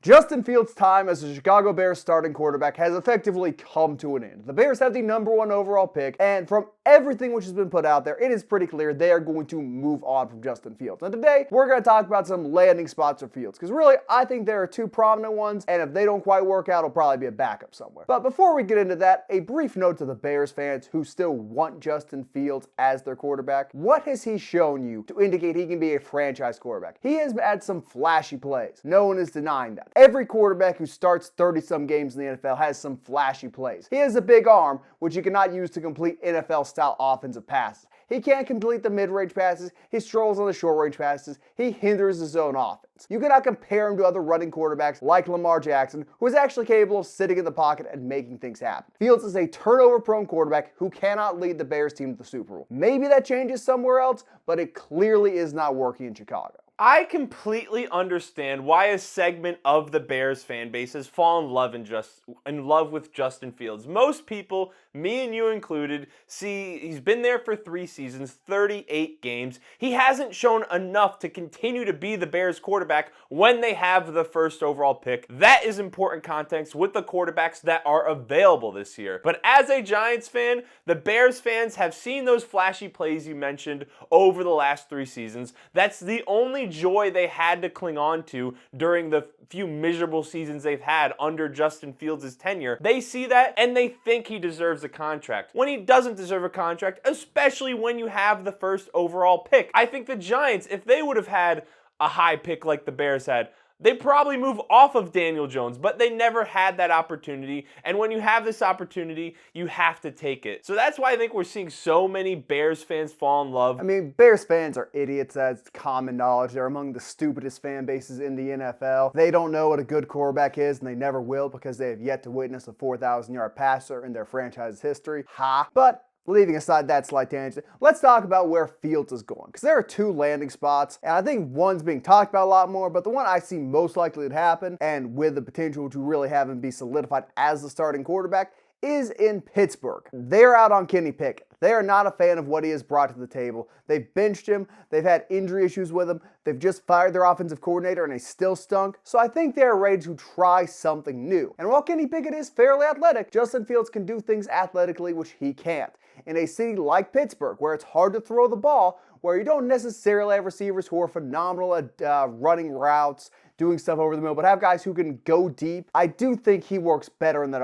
Justin Fields' time as the Chicago Bears starting quarterback has effectively come to an end. The Bears have the #1 overall pick, and from everything which has been put out there, it is pretty clear they are going to move on from Justin Fields. And today, we're going to talk about some landing spots for Fields, because really, I think there are two prominent ones, and if they don't quite work out, it'll probably be a backup somewhere. But before we get into that, a brief note to the Bears fans who still want Justin Fields as their quarterback. What has he shown you to indicate he can be a franchise quarterback? He has had some flashy plays. No one is denying that. Every quarterback who starts 30-some games in the NFL has some flashy plays. He has a big arm, which he cannot use to complete NFL-style offensive passes. He can't complete the mid-range passes, he strolls on the short-range passes, he hinders his own offense. You cannot compare him to other running quarterbacks like Lamar Jackson, who is actually capable of sitting in the pocket and making things happen. Fields is a turnover-prone quarterback who cannot lead the Bears team to the Super Bowl. Maybe that changes somewhere else, but it clearly is not working in Chicago. I completely understand why a segment of the Bears fan base has fallen in love with Justin Fields. Most people, me and you included, see he's been there for 3 seasons, 38 games. He hasn't shown enough to continue to be the Bears quarterback when they have the first overall pick. That is important context with the quarterbacks that are available this year. But as a Giants fan, the Bears fans have seen those flashy plays you mentioned over the last 3 seasons. That's the only joy they had to cling on to during the few miserable seasons they've had under Justin Fields' tenure. They see that and they think he deserves a contract, when he doesn't deserve a contract, especially when you have the first overall pick. I think the Giants, if they would have had a high pick like the Bears had, they probably move off of Daniel Jones, but they never had that opportunity. And when you have this opportunity, you have to take it. So that's why I think we're seeing so many Bears fans fall in love. I mean, Bears fans are idiots. That's common knowledge. They're among the stupidest fan bases in the NFL. They don't know what a good quarterback is, and they never will because they have yet to witness a 4,000-yard passer in their franchise's history. But leaving aside that slight tangent, let's talk about where Fields is going. Because there are 2 landing spots, and I think one's being talked about a lot more, but the one I see most likely to happen, and with the potential to really have him be solidified as the starting quarterback, is in Pittsburgh. They're out on Kenny Pickett. They are not a fan of what he has brought to the table. They've benched him. They've had injury issues with him. They've just fired their offensive coordinator and he still stunk. So I think they're ready to try something new. And while Kenny Pickett is fairly athletic, Justin Fields can do things athletically which he can't. In a city like Pittsburgh, where it's hard to throw the ball, where you don't necessarily have receivers who are phenomenal at running routes, doing stuff over the middle, but have guys who can go deep, I do think he works better in that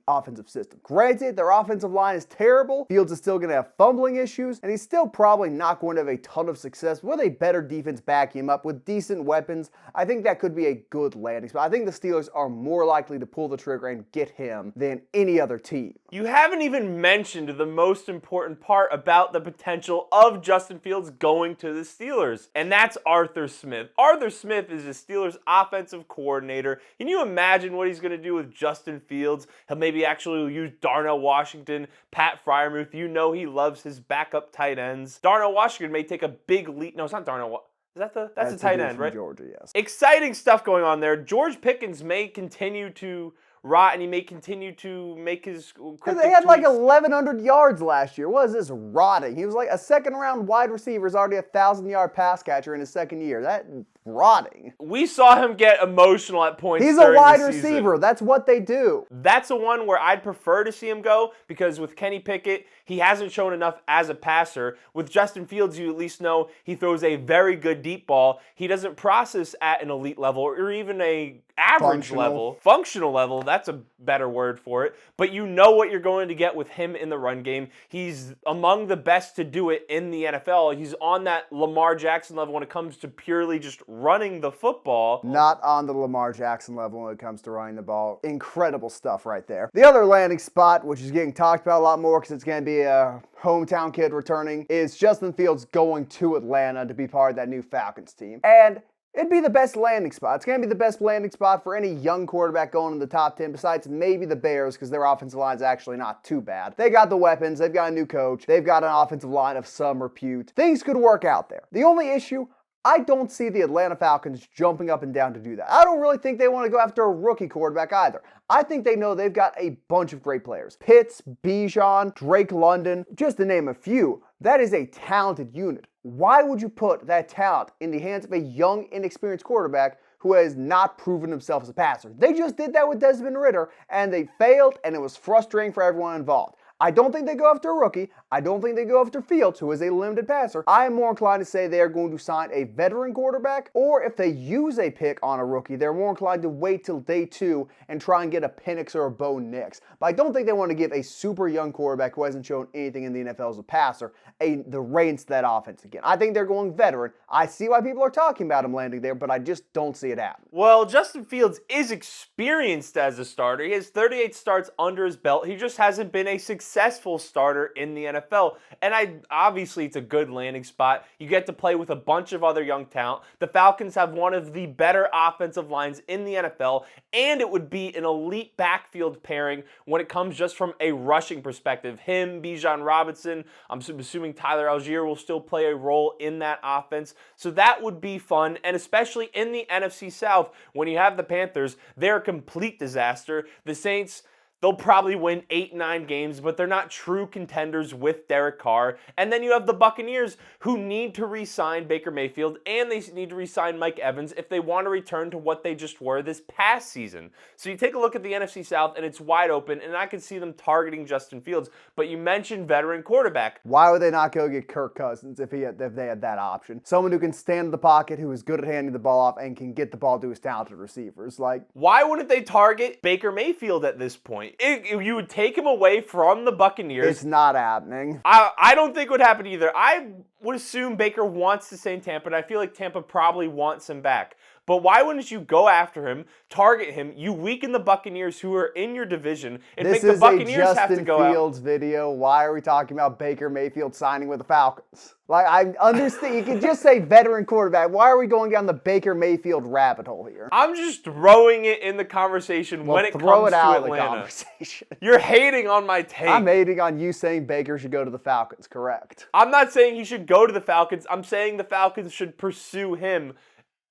offensive system. Granted, their offensive line is terrible. Fields is still going to have fumbling issues, and he's still probably not going to have a ton of success. With a better defense backing him up with decent weapons, I think that could be a good landing spot. I think the Steelers are more likely to pull the trigger and get him than any other team. You haven't even mentioned the most important part about the potential of Justin Fields going to the Steelers, and that's Arthur Smith. Arthur Smith is the Steelers' offensive coordinator. Can you imagine what he's going to do with Justin Fields? He'll maybe actually use Darnell Washington, Pat Freiermuth. You know he loves his backup tight ends. Darnell Washington may take a big leap. No, it's not Darnell. That's the tight end, right? Georgia, yes. Exciting stuff going on there. George Pickens may continue to rot, and he may continue to make his because they had like 1,100 yards last year. What is this rotting? He was like a second-round wide receiver, is already a 1,000-yard pass catcher in his second year. That rotting. We saw him get emotional at points. He's a wide receiver. That's what they do. That's the one where I'd prefer to see him go, because with Kenny Pickett, he hasn't shown enough as a passer. With Justin Fields, you at least know he throws a very good deep ball. He doesn't process at an elite level or even a average level. Functional level, that's a better word for it. But you know what you're going to get with him in the run game. He's among the best to do it in the NFL. He's on that Lamar Jackson level when it comes to purely just running the football. Not on the Lamar Jackson level when it comes to running the ball. Incredible stuff right there. The other landing spot, which is getting talked about a lot more because it's going to be a hometown kid returning, is Justin Fields going to Atlanta to be part of that new Falcons team. And it'd be the best landing spot. It's going to be the best landing spot for any young quarterback going in the top 10, besides maybe the Bears, because their offensive line is actually not too bad. They got the weapons. They've got a new coach. They've got an offensive line of some repute. Things could work out there. The only issue, I don't see the Atlanta Falcons jumping up and down to do that. I don't really think they want to go after a rookie quarterback either. I think they know they've got a bunch of great players. Pitts, Bijan, Drake London, just to name a few. That is a talented unit. Why would you put that talent in the hands of a young, inexperienced quarterback who has not proven himself as a passer. They just did that with Desmond Ridder, and they failed, and it was frustrating for everyone involved. I don't think they go after a rookie. I don't think they go after Fields, who is a limited passer. I am more inclined to say they are going to sign a veteran quarterback, or if they use a pick on a rookie, they're more inclined to wait till day 2 and try and get a Penix or a Bo Nix. But I don't think they want to give a super young quarterback who hasn't shown anything in the NFL as a passer the reins to that offense again. I think they're going veteran. I see why people are talking about him landing there, but I just don't see it happen. Well, Justin Fields is experienced as a starter. He has 38 starts under his belt. He just hasn't been a successful starter in the NFL. And obviously it's a good landing spot. You get to play with a bunch of other young talent. The Falcons have one of the better offensive lines in the NFL, and it would be an elite backfield pairing when it comes just from a rushing perspective. Him, Bijan Robinson, I'm assuming Tyler Algier will still play a role in that offense. So that would be fun, and especially in the NFC South, when you have the Panthers, they're a complete disaster. The Saints, they'll probably win 8-9 games, but they're not true contenders with Derek Carr. And then you have the Buccaneers, who need to re-sign Baker Mayfield, and they need to re-sign Mike Evans if they want to return to what they just were this past season. So you take a look at the NFC South, and it's wide open, and I could see them targeting Justin Fields. But you mentioned veteran quarterback. Why would they not go get Kirk Cousins if they had that option? Someone who can stand in the pocket, who is good at handing the ball off, and can get the ball to his talented receivers. Why wouldn't they target Baker Mayfield at this point? You would take him away from the Buccaneers. It's not happening. I don't think it would happen either. I would assume Baker wants to stay in Tampa, and I feel like Tampa probably wants him back. But why wouldn't you go after him, target him? You weaken the Buccaneers, who are in your division, and make the Buccaneers have to go out. This is a Justin Fields video. Why are we talking about Baker Mayfield signing with the Falcons? I understand. You can just say veteran quarterback. Why are we going down the Baker Mayfield rabbit hole here? I'm just throwing it in the conversation when it comes to Atlanta. The conversation. You're hating on my take. I'm hating on you saying Baker should go to the Falcons, correct? I'm not saying he should go to the Falcons. I'm saying the Falcons should pursue him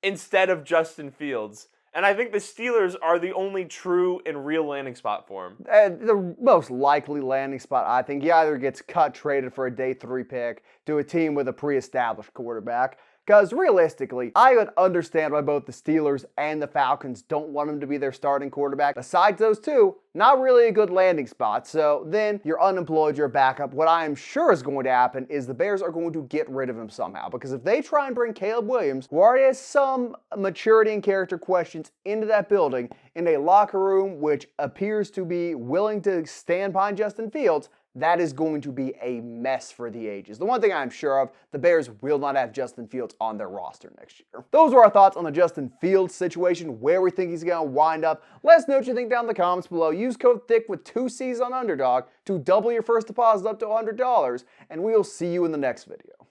instead of Justin Fields. And I think the Steelers are the only true and real landing spot for him. The most likely landing spot, I think, he either gets cut, traded for a day 3 pick to a team with a pre-established quarterback. Because realistically, I would understand why both the Steelers and the Falcons don't want him to be their starting quarterback. Besides those two, not really a good landing spot. So then you're unemployed, you're a backup. What I am sure is going to happen is the Bears are going to get rid of him somehow. Because if they try and bring Caleb Williams, who already has some maturity and character questions, into that building, in a locker room which appears to be willing to stand behind Justin Fields, that is going to be a mess for the ages. The one thing I'm sure of, the Bears will not have Justin Fields on their roster next year. Those were our thoughts on the Justin Fields situation, where we think he's going to wind up. Let us know what you think down in the comments below. Use code Thicc with 2 C's on Underdog to double your first deposit up to $100, and we will see you in the next video.